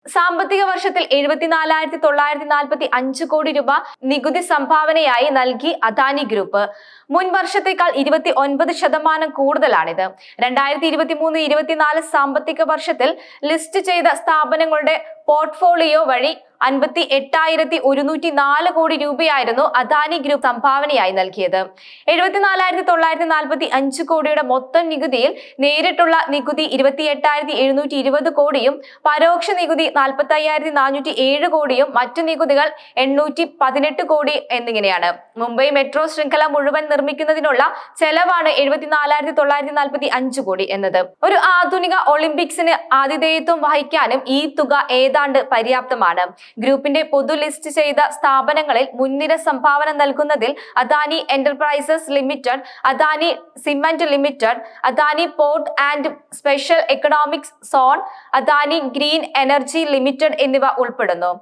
സാമ്പത്തിക വർഷത്തിൽ 74,945 കോടി രൂപ നികുതി സംഭാവനയായി നൽകി അദാനി ഗ്രൂപ്പ്. മുൻ വർഷത്തേക്കാൾ 29% കൂടുതലാണിത്. 2023-24 സാമ്പത്തിക വർഷത്തിൽ ലിസ്റ്റ് ചെയ്ത സ്ഥാപനങ്ങളുടെ പോർട്ട്ഫോളിയോ വഴി 58,104 കോടി രൂപയായിരുന്നു അദാനി ഗ്രൂപ്പ് സംഭാവനയായി നൽകിയത്. 74,945 കോടിയുടെ മൊത്തം നികുതിയിൽ നേരിട്ടുള്ള നികുതി 28,720 കോടിയും പരോക്ഷ നികുതി 45,407 കോടിയും മറ്റു നികുതികൾ 818 കോടി എന്നിങ്ങനെയാണ്. മുംബൈ മെട്രോ ശൃംഖല മുഴുവൻ നിർമ്മിക്കുന്നതിനുള്ള ചെലവാണ് 74,945 കോടി എന്നത്. ഒരു ആധുനിക ഒളിമ്പിക്സിന് ആതിഥേയത്വം വഹിക്കാനും ഈ തുക ഏതാണ്ട് പര്യാപ്തമാണ്. ഗ്രൂപ്പിന്റെ പൊതു ലിസ്റ്റ് ചെയ്ത സ്ഥാപനങ്ങളിൽ മുൻനിര സംഭാവന നൽകുന്നതിൽ Adani enterprises limited, Adani cement limited, Adani port and special economic zone, Adani green energy limited എന്നിവ ഉൾപ്പെടുന്നു.